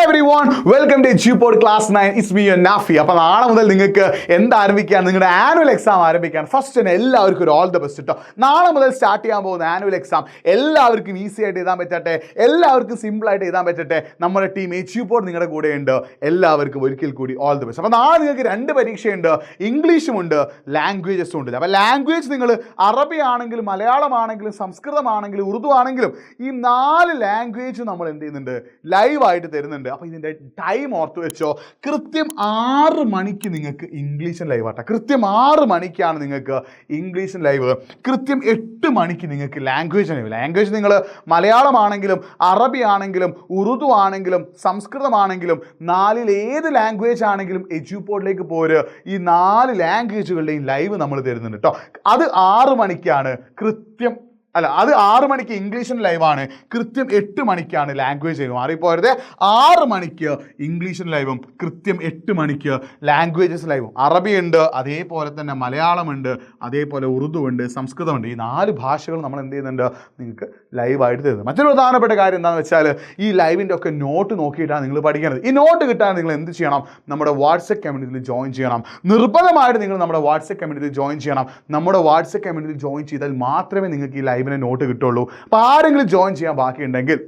everyone, welcome to GPod Class 9. It's me, Nafi. അപ്പോൾ നാളെ മുതൽ നിങ്ങൾക്ക് എന്ത് ആരംഭിക്കാൻ നിങ്ങളുടെ ആനുവൽ എക്സാം ആരംഭിക്കാൻ ഫസ്റ്റ് തന്നെ എല്ലാവർക്കും ഒരു ഓൾ ദ ബെസ്റ്റ് കേട്ടോ. നാളെ മുതൽ സ്റ്റാർട്ട് ചെയ്യാൻ പോകുന്ന ആനുവൽ എക്സാം എല്ലാവർക്കും ഈസി ആയിട്ട് എഴുതാൻ പറ്റട്ടെ, എല്ലാവർക്കും സിമ്പിൾ ആയിട്ട് എഴുതാൻ പറ്റട്ടെ. നമ്മുടെ ടീം GPod നിങ്ങളുടെ കൂടെ ഉണ്ട്. എല്ലാവർക്കും ഒരിക്കൽ കൂടി ഓൾ ദ ബെസ്റ്റ്. അപ്പോൾ നാളെ നിങ്ങൾക്ക് രണ്ട് പരീക്ഷയുണ്ട്, ഇംഗ്ലീഷും ഉണ്ട്, ലാംഗ്വേജസും ഉണ്ട്. അപ്പോൾ ലാംഗ്വേജ് നിങ്ങൾ അറബി ആണെങ്കിലും മലയാളമാണെങ്കിലും സംസ്കൃതമാണെങ്കിലും ഉറുദു ആണെങ്കിലും ഈ 4 ലാംഗ്വേജ് നമ്മൾ എന്ത് ചെയ്യുന്നുണ്ട്, ലൈവായിട്ട് തരുന്നുണ്ട്. അപ്പോൾ ഇതിൻ്റെ ടൈം ഓർത്ത് വെച്ചോ, കൃത്യം 6 മണിക്ക് നിങ്ങൾക്ക് ഇംഗ്ലീഷ് ലൈവ് ആട്ടെ. കൃത്യം 6 മണിക്കാണ് നിങ്ങൾക്ക് ഇംഗ്ലീഷ് ലൈവ്, കൃത്യം 8 മണിക്ക് നിങ്ങൾക്ക് ലാംഗ്വേജ് ലൈവ്. ലാംഗ്വേജ് നിങ്ങൾ മലയാളമാണെങ്കിലും അറബി ആണെങ്കിലും ഉറുദു ആണെങ്കിലും സംസ്കൃതമാണെങ്കിലും 4 ഏത് ലാംഗ്വേജ് ആണെങ്കിലും എജ്യൂപോഡിലേക്ക് പോര്. ഈ 4 ലാംഗ്വേജുകളുടെയും ലൈവ് നമ്മൾ തരുന്നുണ്ട് കേട്ടോ. അത് 6 മണിക്കാണ് കൃത്യം, അല്ല അത് 6 മണിക്ക് ഇംഗ്ലീഷിന് ലൈവാണ്, കൃത്യം 8 മണിക്കാണ് ലാംഗ്വേജ് ലൈവ്. മാറിപ്പോരുത്, 6 മണിക്ക് ഇംഗ്ലീഷിന് ലൈവും കൃത്യം 8 മണിക്ക് ലാംഗ്വേജസ് ലൈവും. അറബി ഉണ്ട്, അതേപോലെ തന്നെ മലയാളമുണ്ട്, അതേപോലെ ഉറുദു ഉണ്ട്, സംസ്കൃതമുണ്ട്. ഈ 4 ഭാഷകൾ നമ്മൾ എന്ത് ചെയ്യുന്നുണ്ട്, നിങ്ങൾക്ക് ലൈവായിട്ട് തരുന്നത്. മറ്റൊരു പ്രധാനപ്പെട്ട കാര്യം എന്താണെന്ന് വെച്ചാൽ ഈ ലൈവിൻ്റെ ഒക്കെ നോട്ട് നോക്കിയിട്ടാണ് നിങ്ങൾ പഠിക്കുന്നത്. ഈ നോട്ട് കിട്ടാൻ നിങ്ങൾ എന്ത് ചെയ്യണം, നമ്മുടെ വാട്സപ്പ് കമ്മ്യൂണിറ്റിയിൽ ജോയിൻ ചെയ്യണം. നിർബന്ധമായിട്ട് നിങ്ങൾ നമ്മുടെ വാട്സപ്പ് കമ്മ്യൂണിറ്റിയിൽ ജോയിൻ ചെയ്യണം. നമ്മുടെ വാട്സപ്പ് കമ്മ്യൂണിറ്റിയിൽ ജോയിൻ ചെയ്താൽ മാത്രമേ നിങ്ങൾക്ക് ഈ ലൈവിന് നോട്ട് കിട്ടുള്ളൂ. അപ്പോൾ ആരെങ്കിലും ജോയിൻ ചെയ്യാൻ ബാക്കിയുണ്ടെങ്കിൽ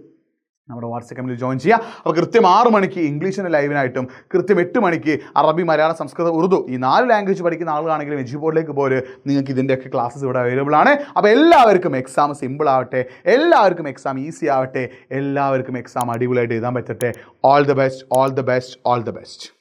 നമ്മുടെ വാട്സപ്പ് കമ്മ്യൂണിറ്റി ജോയിൻ ചെയ്യുക. അപ്പോൾ കൃത്യം 6 മണിക്ക് ഇംഗ്ലീഷിൻ്റെ ലൈവിനായിട്ടും കൃത്യം 8 മണിക്ക് അറബി മലയാളം സംസ്കൃതം ഉറുദു ഈ 4 ലാംഗ്വേജ് പഠിക്കുന്ന ആളുകളാണെങ്കിലും എജ്യൂപോഡിലേക്ക് പോര്. നിങ്ങൾക്ക് ഇതിൻ്റെയൊക്കെ ക്ലാസ്സസ് ഇവിടെ അവൈലബിൾ ആണ്. അപ്പോൾ എല്ലാവർക്കും എക്സാം സിമ്പിൾ ആവട്ടെ, എല്ലാവർക്കും എക്സാം ഈസി ആവട്ടെ, എല്ലാവർക്കും എക്സാം അടിപൊളിയായിട്ട് എഴുതാൻ പറ്റട്ടെ. All the best, all the best, all the best.